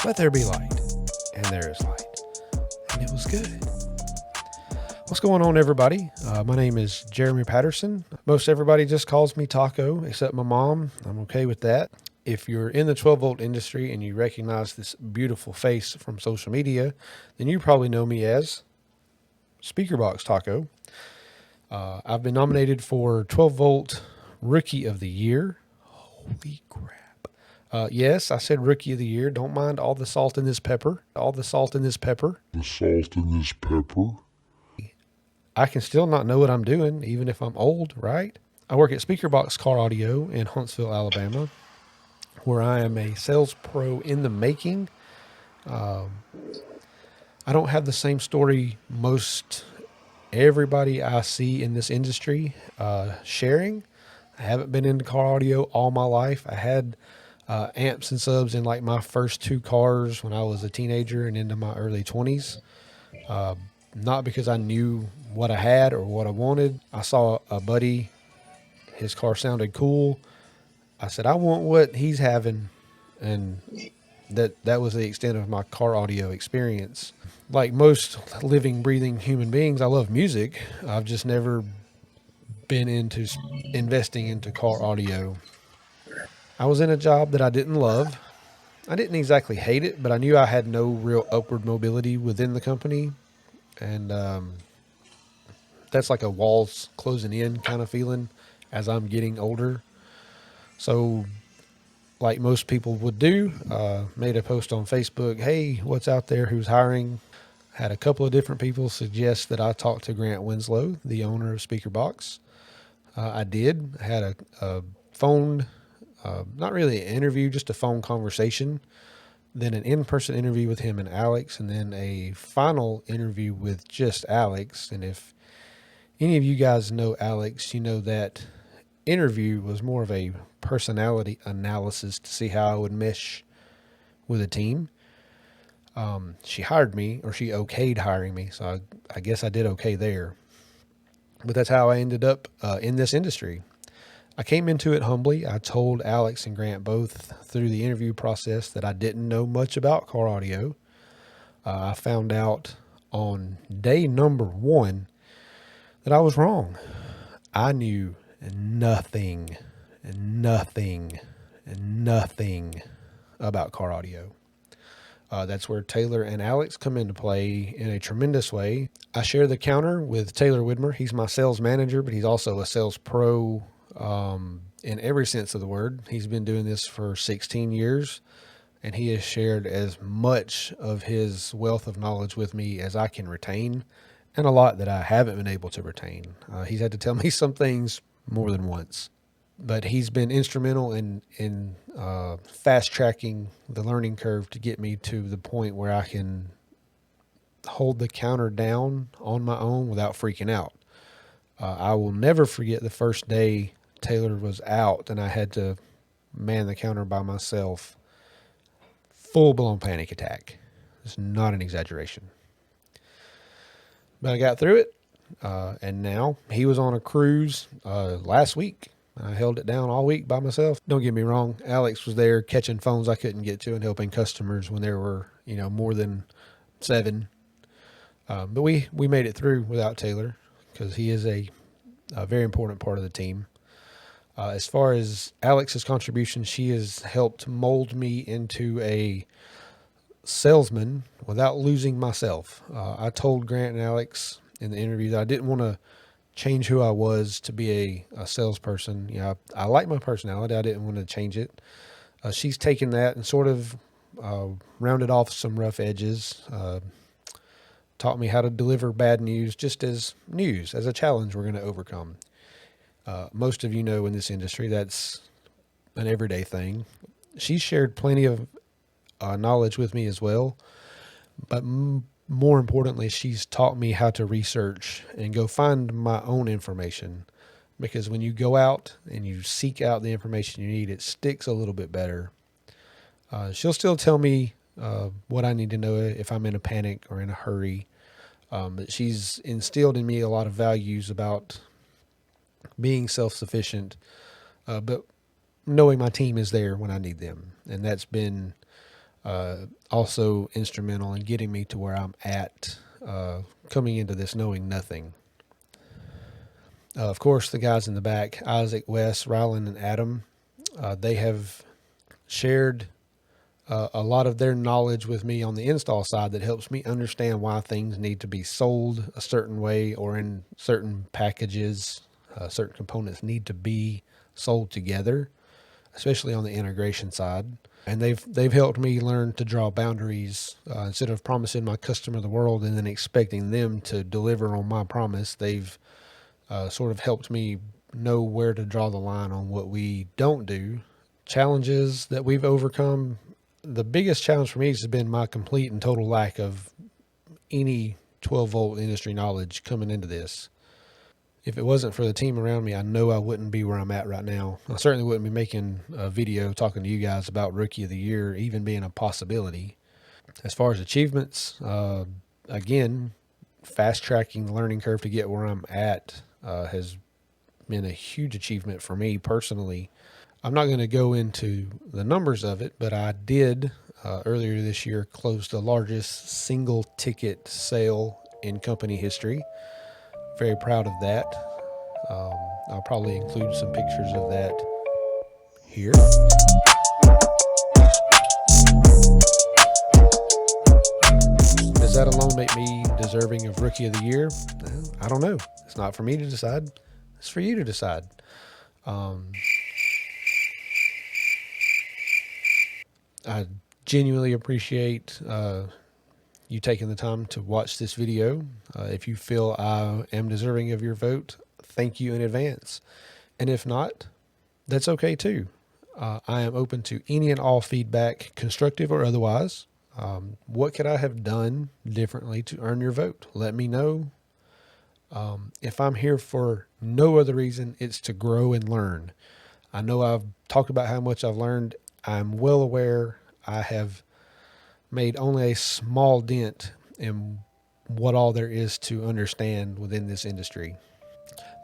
Let there be light. And there is light. And it was good. What's going on, everybody? My name is Jeremy Patterson. Most everybody just calls me Taco, except my mom. I'm okay with that. If you're in the 12-volt industry and you recognize this beautiful face from social media, then you probably know me as Speakerbox Taco. I've been nominated for 12-volt Rookie of the Year. Holy crap. Yes, I said Rookie of the Year. Don't mind all the salt in this pepper. All the salt in this pepper. The salt in this pepper. I can still not know what I'm doing, even if I'm old, right? I work at Speakerbox Car Audio in Huntsville, Alabama, where I am a sales pro in the making. I don't have the same story most everybody I see in this industry sharing. I haven't been into car audio all my life. I had amps and subs in like my first two cars when I was a teenager and into my early 20s. Not because I knew what I had or what I wanted. I saw a buddy, his car sounded cool. I said, I want what he's having. And that was the extent of my car audio experience. Like most living, breathing human beings, I love music. I've just never been into investing into car audio. I was in a job that I didn't love. I didn't exactly hate it, but I knew I had no real upward mobility within the company. And that's like a walls closing in kind of feeling as I'm getting older. So like most people would do, made a post on Facebook, hey, what's out there, who's hiring? Had a couple of different people suggest that I talk to Grant Winslow, the owner of Speakerbox. I did. I had a phone, not really an interview, just a phone conversation, then an in-person interview with him and Alex, and then a final interview with just Alex. And if any of you guys know Alex, you know that interview was more of a personality analysis to see how I would mesh with a team. She hired me, or she okayed hiring me, so I guess I did okay there. But that's how I ended up in this industry. I came into it humbly. I told Alex and Grant both through the interview process that I didn't know much about car audio. I found out on day number 1 that I was wrong. I knew nothing about car audio. That's where Taylor and Alex come into play in a tremendous way. I share the counter with Taylor Widmer. He's my sales manager, but he's also a sales pro in every sense of the word. He's been doing this for 16 years, and he has shared as much of his wealth of knowledge with me as I can retain, and a lot that I haven't been able to retain. He's had to tell me some things more than once, but he's been instrumental in fast tracking the learning curve to get me to the point where I can hold the counter down on my own without freaking out. I will never forget the first day Taylor was out and I had to man the counter by myself. Full-blown panic attack. It's not an exaggeration. But I got through it, and now he was on a cruise last week. I held it down all week by myself. Don't get me wrong. Alex was there catching phones I couldn't get to and helping customers when there were, more than 7. But we made it through without Taylor because he is a very important part of the team. As far as Alex's contribution, she has helped mold me into a salesman without losing myself. I told Grant and Alex in the interview that I didn't want to change who I was to be a salesperson. I like my personality. I didn't want to change it. She's taken that and sort of rounded off some rough edges, taught me how to deliver bad news just as news, as a challenge we're going to overcome. Most of you know in this industry, that's an everyday thing. She's shared plenty of knowledge with me as well, but more importantly, she's taught me how to research and go find my own information, because when you go out and you seek out the information you need, it sticks a little bit better. She'll still tell me what I need to know if I'm in a panic or in a hurry, but she's instilled in me a lot of values about being self-sufficient, but knowing my team is there when I need them. And that's been Also instrumental in getting me to where I'm at, coming into this knowing nothing. Of course, the guys in the back, Isaac, Wes, Rylan, and Adam, they have shared a lot of their knowledge with me on the install side that helps me understand why things need to be sold a certain way or in certain packages. Certain components need to be sold together, especially on the integration side. And they've helped me learn to draw boundaries, instead of promising my customer the world and then expecting them to deliver on my promise. They've sort of helped me know where to draw the line on what we don't do. Challenges that we've overcome. The biggest challenge for me has been my complete and total lack of any 12-volt industry knowledge coming into this. If it wasn't for the team around me, I know I wouldn't be where I'm at right now. I certainly wouldn't be making a video talking to you guys about Rookie of the Year even being a possibility. As far as achievements, again, fast tracking the learning curve to get where I'm at has been a huge achievement for me personally. I'm not going to go into the numbers of it, but I did earlier this year close the largest single ticket sale in company history. Very proud of that. I'll probably include some pictures of that here. Does that alone make me deserving of Rookie of the Year? I don't know. It's not for me to decide. It's for you to decide. I genuinely appreciate you taking the time to watch this video. If you feel I am deserving of your vote, thank you in advance. And if not, that's okay too. I am open to any and all feedback, constructive or otherwise. What could I have done differently to earn your vote? Let me know. If I'm here for no other reason, it's to grow and learn. I know I've talked about how much I've learned. I'm well aware I have made only a small dent in what all there is to understand within this industry.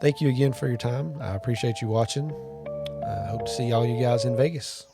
Thank you again for your time. I appreciate you watching. I hope to see all you guys in Vegas.